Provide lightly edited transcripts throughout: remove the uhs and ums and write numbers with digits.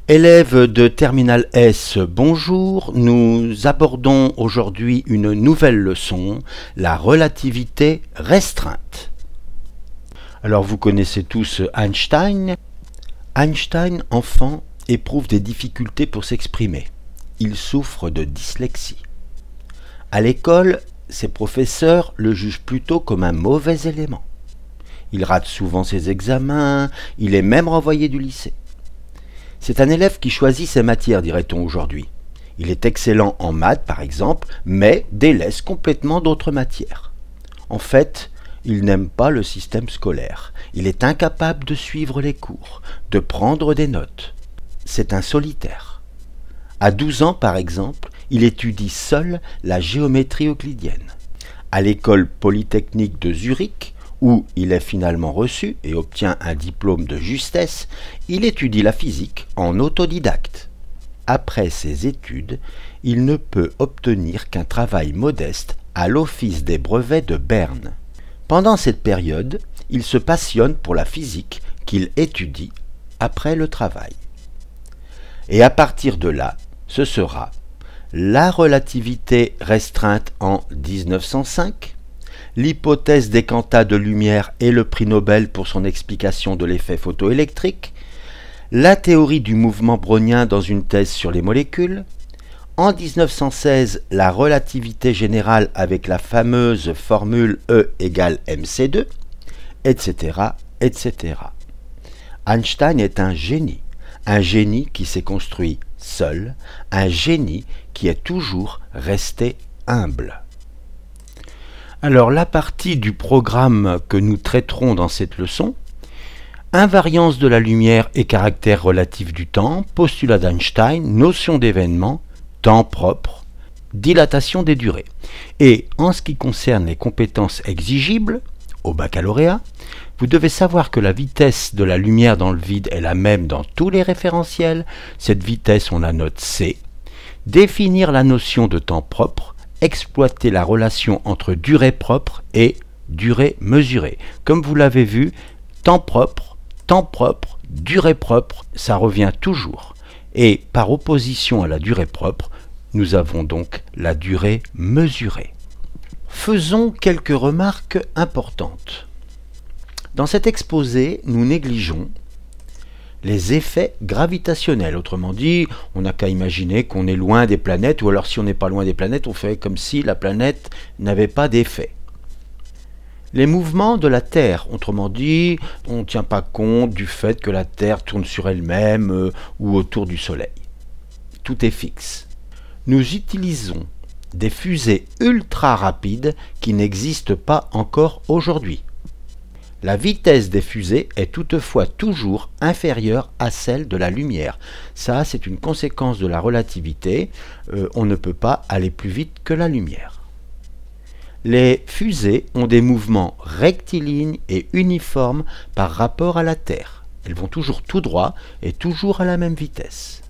Élèves de Terminal S, bonjour. Nous abordons aujourd'hui une nouvelle leçon, la relativité restreinte. Alors vous connaissez tous Einstein. Einstein, enfant, éprouve des difficultés pour s'exprimer. Il souffre de dyslexie. À l'école, ses professeurs le jugent plutôt comme un mauvais élément. Il rate souvent ses examens, il est même renvoyé du lycée. C'est un élève qui choisit ses matières, dirait-on aujourd'hui. Il est excellent en maths, par exemple, mais délaisse complètement d'autres matières. En fait, il n'aime pas le système scolaire. Il est incapable de suivre les cours, de prendre des notes. C'est un solitaire. À 12 ans, par exemple, il étudie seul la géométrie euclidienne. À l'école polytechnique de Zurich, où il est finalement reçu et obtient un diplôme de justesse, il étudie la physique en autodidacte. Après ses études, il ne peut obtenir qu'un travail modeste à l'Office des brevets de Berne. Pendant cette période, il se passionne pour la physique qu'il étudie après le travail. Et à partir de là, ce sera la relativité restreinte en 1905, l'hypothèse des quantas de lumière et le prix Nobel pour son explication de l'effet photoélectrique, la théorie du mouvement brownien dans une thèse sur les molécules, en 1916 la relativité générale avec la fameuse formule E égale mc2, etc., etc. Einstein est un génie qui s'est construit seul, un génie qui est toujours resté humble. Alors la partie du programme que nous traiterons dans cette leçon, invariance de la lumière et caractère relatif du temps, postulat d'Einstein, notion d'événement, temps propre, dilatation des durées. Et en ce qui concerne les compétences exigibles, au baccalauréat, vous devez savoir que la vitesse de la lumière dans le vide est la même dans tous les référentiels, cette vitesse on la note C, définir la notion de temps propre, exploiter la relation entre durée propre et durée mesurée. Comme vous l'avez vu, temps propre, durée propre, ça revient toujours. Et par opposition à la durée propre, nous avons donc la durée mesurée. Faisons quelques remarques importantes. Dans cet exposé, nous négligeons les effets gravitationnels. Autrement dit, on n'a qu'à imaginer qu'on est loin des planètes, ou alors si on n'est pas loin des planètes, on fait comme si la planète n'avait pas d'effet. Les mouvements de la Terre, autrement dit, on ne tient pas compte du fait que la Terre tourne sur elle-même ou autour du Soleil. Tout est fixe. Nous utilisons des fusées ultra rapides qui n'existent pas encore aujourd'hui. La vitesse des fusées est toutefois toujours inférieure à celle de la lumière. Ça, c'est une conséquence de la relativité. On ne peut pas aller plus vite que la lumière. Les fusées ont des mouvements rectilignes et uniformes par rapport à la Terre. Elles vont toujours tout droit et toujours à la même vitesse.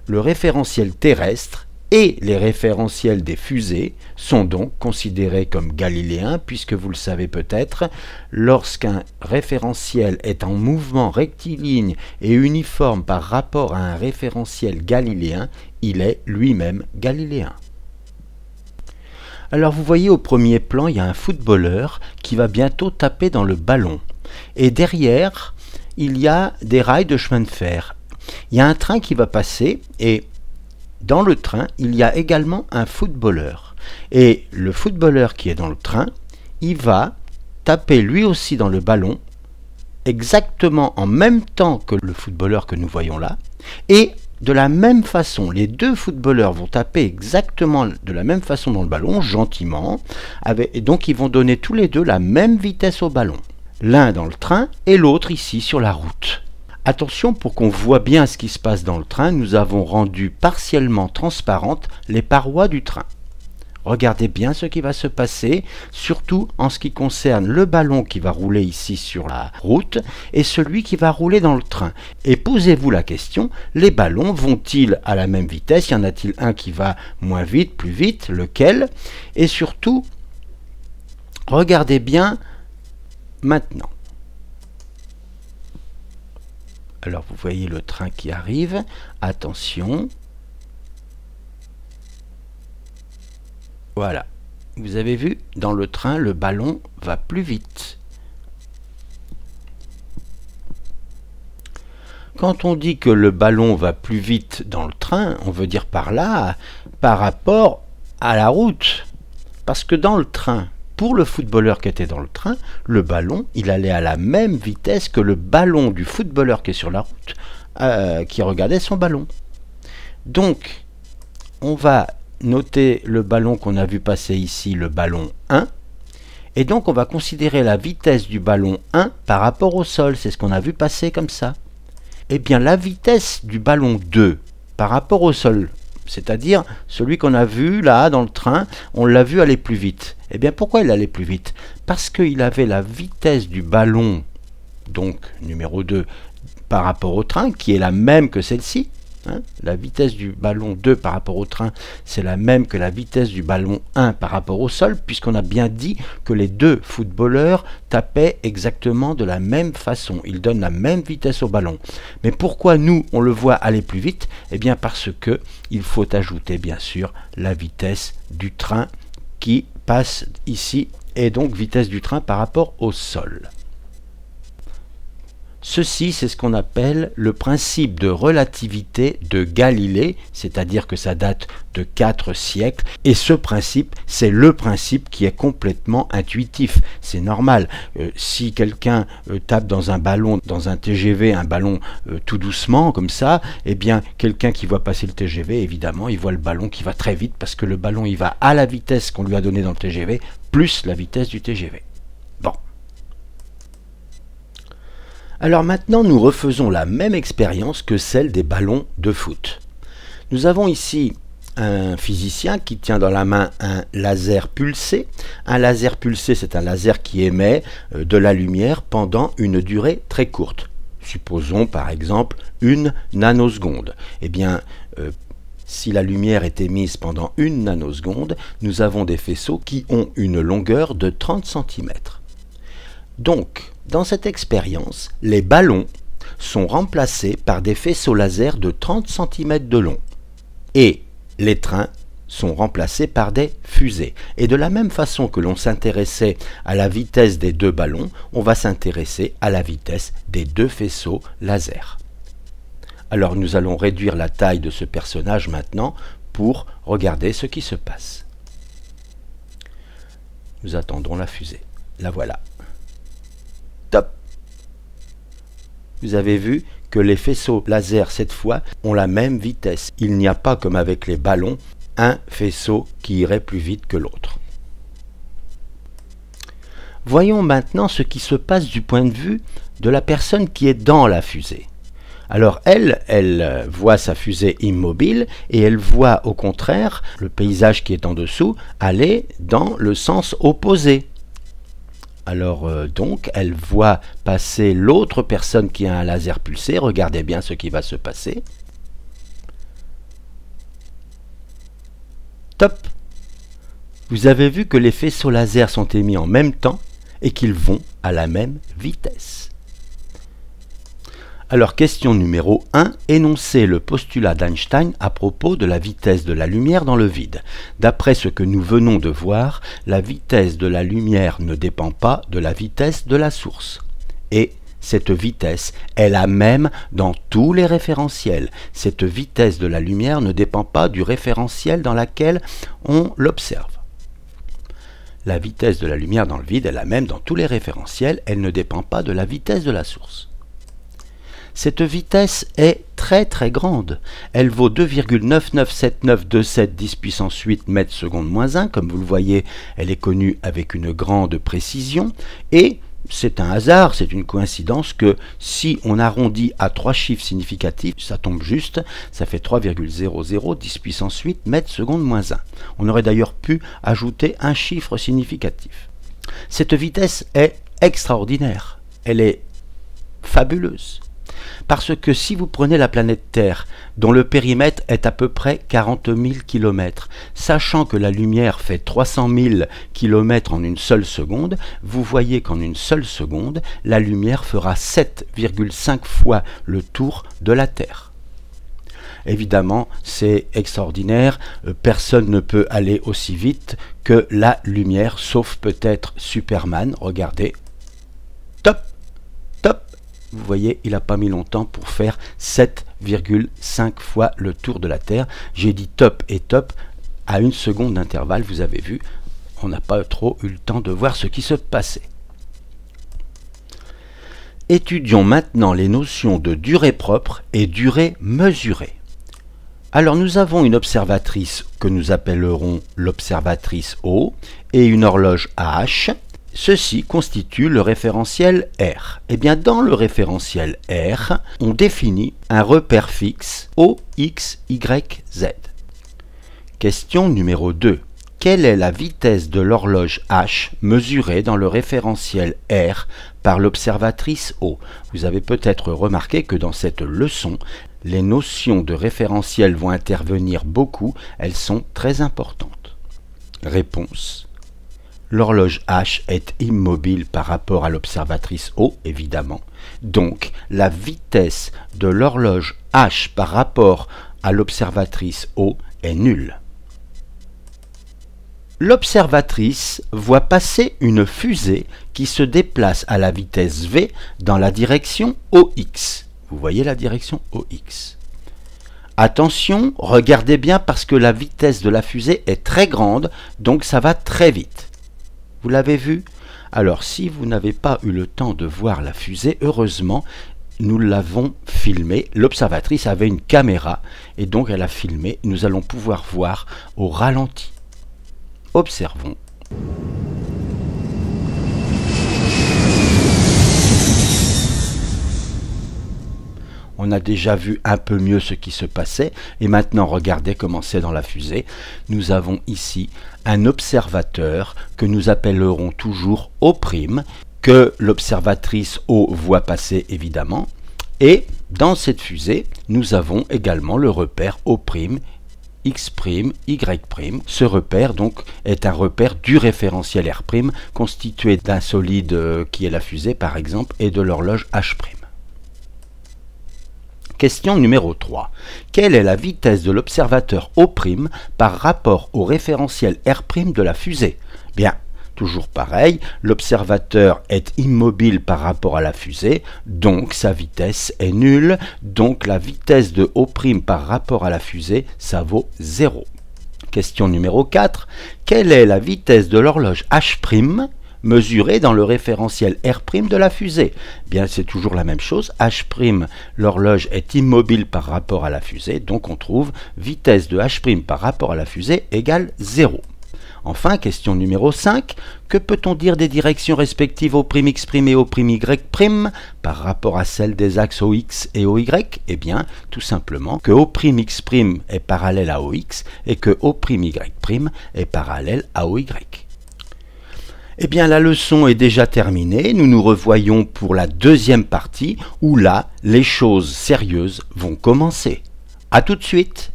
Le référentiel terrestre et les référentiels des fusées sont donc considérés comme galiléens, puisque vous le savez peut-être, lorsqu'un référentiel est en mouvement rectiligne et uniforme par rapport à un référentiel galiléen, il est lui-même galiléen. Alors vous voyez au premier plan, il y a un footballeur qui va bientôt taper dans le ballon. Et derrière, il y a des rails de chemin de fer. Il y a un train qui va passer et dans le train, il y a également un footballeur. Et le footballeur qui est dans le train, il va taper lui aussi dans le ballon, exactement en même temps que le footballeur que nous voyons là. Et de la même façon, les deux footballeurs vont taper exactement de la même façon dans le ballon, gentiment. Et donc ils vont donner tous les deux la même vitesse au ballon. L'un dans le train et l'autre ici sur la route. Attention, pour qu'on voit bien ce qui se passe dans le train, nous avons rendu partiellement transparentes les parois du train. Regardez bien ce qui va se passer, surtout en ce qui concerne le ballon qui va rouler ici sur la route et celui qui va rouler dans le train. Et posez-vous la question, les ballons vont-ils à la même vitesse? Y en a-t-il un qui va moins vite, plus vite? Lequel? Et surtout, regardez bien maintenant. Alors vous voyez le train qui arrive. Attention. Voilà. Vous avez vu, dans le train, le ballon va plus vite. Quand on dit que le ballon va plus vite dans le train, on veut dire par là, par rapport à la route. Parce que dans le train, pour le footballeur qui était dans le train, le ballon, il allait à la même vitesse que le ballon du footballeur qui est sur la route, qui regardait son ballon. Donc, on va noter le ballon qu'on a vu passer ici, le ballon 1, et donc on va considérer la vitesse du ballon 1 par rapport au sol, c'est ce qu'on a vu passer comme ça. Eh bien la vitesse du ballon 2 par rapport au sol, c'est-à-dire celui qu'on a vu là dans le train, on l'a vu aller plus vite. Eh bien pourquoi il allait plus vite? Parce qu'il avait la vitesse du ballon, donc numéro 2, par rapport au train, qui est la même que celle-ci. La vitesse du ballon 2 par rapport au train, c'est la même que la vitesse du ballon 1 par rapport au sol, puisqu'on a bien dit que les deux footballeurs tapaient exactement de la même façon. Ils donnent la même vitesse au ballon. Mais pourquoi nous, on le voit aller plus vite? Eh bien parce que il faut ajouter bien sûr la vitesse du train qui passe ici, et donc vitesse du train par rapport au sol. Ceci, c'est ce qu'on appelle le principe de relativité de Galilée, c'est-à-dire que ça date de 4 siècles, et ce principe, c'est le principe qui est complètement intuitif. C'est normal. Si quelqu'un tape dans un ballon, dans un TGV, un ballon tout doucement, comme ça, eh bien, quelqu'un qui voit passer le TGV, évidemment, il voit le ballon qui va très vite, parce que le ballon, il va à la vitesse qu'on lui a donnée dans le TGV, plus la vitesse du TGV. Bon. Alors maintenant, nous refaisons la même expérience que celle des ballons de foot. Nous avons ici un physicien qui tient dans la main un laser pulsé. Un laser pulsé, c'est un laser qui émet de la lumière pendant une durée très courte. Supposons par exemple une nanoseconde. Eh bien, si la lumière est émise pendant une nanoseconde, nous avons des faisceaux qui ont une longueur de 30 cm. Donc, dans cette expérience, les ballons sont remplacés par des faisceaux laser de 30 cm de long et les trains sont remplacés par des fusées. Et de la même façon que l'on s'intéressait à la vitesse des deux ballons, on va s'intéresser à la vitesse des deux faisceaux laser. Alors nous allons réduire la taille de ce personnage maintenant pour regarder ce qui se passe. Nous attendons la fusée. La voilà. Top! Vous avez vu que les faisceaux laser cette fois ont la même vitesse. Il n'y a pas comme avec les ballons un faisceau qui irait plus vite que l'autre. Voyons maintenant ce qui se passe du point de vue de la personne qui est dans la fusée. Alors elle voit sa fusée immobile et elle voit au contraire le paysage qui est en dessous aller dans le sens opposé. Alors donc, elle voit passer l'autre personne qui a un laser pulsé. Regardez bien ce qui va se passer. Top! Vous avez vu que les faisceaux laser sont émis en même temps et qu'ils vont à la même vitesse. Alors, question numéro 1, énoncez le postulat d'Einstein à propos de la vitesse de la lumière dans le vide. D'après ce que nous venons de voir, la vitesse de la lumière ne dépend pas de la vitesse de la source. Et cette vitesse est la même dans tous les référentiels. Cette vitesse de la lumière ne dépend pas du référentiel dans lequel on l'observe. La vitesse de la lumière dans le vide est la même dans tous les référentiels, elle ne dépend pas de la vitesse de la source. Cette vitesse est très très grande. Elle vaut 2,997927 10 puissance 8 mètres seconde moins 1. Comme vous le voyez, elle est connue avec une grande précision. Et c'est un hasard, c'est une coïncidence que si on arrondit à 3 chiffres significatifs, ça tombe juste, ça fait 3,00 10 puissance 8 mètres seconde moins 1. On aurait d'ailleurs pu ajouter un chiffre significatif. Cette vitesse est extraordinaire. Elle est fabuleuse. Parce que si vous prenez la planète Terre, dont le périmètre est à peu près 40 000 km, sachant que la lumière fait 300 000 km en une seule seconde, vous voyez qu'en une seule seconde, la lumière fera 7,5 fois le tour de la Terre. Évidemment, c'est extraordinaire, personne ne peut aller aussi vite que la lumière, sauf peut-être Superman, regardez. Top, top, vous voyez, il n'a pas mis longtemps pour faire 7,5 fois le tour de la Terre. J'ai dit top et top à une seconde d'intervalle, vous avez vu, on n'a pas trop eu le temps de voir ce qui se passait. Étudions maintenant les notions de durée propre et durée mesurée. Alors nous avons une observatrice que nous appellerons l'observatrice O et une horloge H. Ceci constitue le référentiel R. Et bien dans le référentiel R, on définit un repère fixe O, X, Y, Z. Question numéro 2. Quelle est la vitesse de l'horloge H mesurée dans le référentiel R par l'observatrice O? Vous avez peut-être remarqué que dans cette leçon, les notions de référentiel vont intervenir beaucoup, elles sont très importantes. Réponse. L'horloge H est immobile par rapport à l'observatrice O, évidemment. Donc, la vitesse de l'horloge H par rapport à l'observatrice O est nulle. L'observatrice voit passer une fusée qui se déplace à la vitesse v dans la direction OX. Vous voyez la direction OX. Attention, regardez bien parce que la vitesse de la fusée est très grande, donc ça va très vite. Vous l'avez vu? Alors si vous n'avez pas eu le temps de voir la fusée, heureusement, nous l'avons filmée. L'observatrice avait une caméra et donc elle a filmé. Nous allons pouvoir voir au ralenti. Observons. On a déjà vu un peu mieux ce qui se passait et maintenant regardez comment c'est dans la fusée. Nous avons ici un observateur que nous appellerons toujours O', que l'observatrice O voit passer évidemment. Et dans cette fusée, nous avons également le repère O', X', Y'. Ce repère donc est un repère du référentiel R', constitué d'un solide qui est la fusée par exemple et de l'horloge H'. Question numéro 3. Quelle est la vitesse de l'observateur O' par rapport au référentiel R' de la fusée? Bien, toujours pareil, l'observateur est immobile par rapport à la fusée, donc sa vitesse est nulle, donc la vitesse de O' par rapport à la fusée, ça vaut 0. Question numéro 4. Quelle est la vitesse de l'horloge H' mesurée dans le référentiel R' de la fusée? Bien, c'est toujours la même chose. H', l'horloge est immobile par rapport à la fusée, donc on trouve vitesse de H' par rapport à la fusée égale 0. Enfin, question numéro 5. Que peut-on dire des directions respectives O'X' et O'Y' par rapport à celles des axes OX et OY? Eh bien, tout simplement que O'X' est parallèle à OX et que O'Y' est parallèle à OY. Eh bien, la leçon est déjà terminée. Nous nous revoyons pour la deuxième partie où là, les choses sérieuses vont commencer. À tout de suite!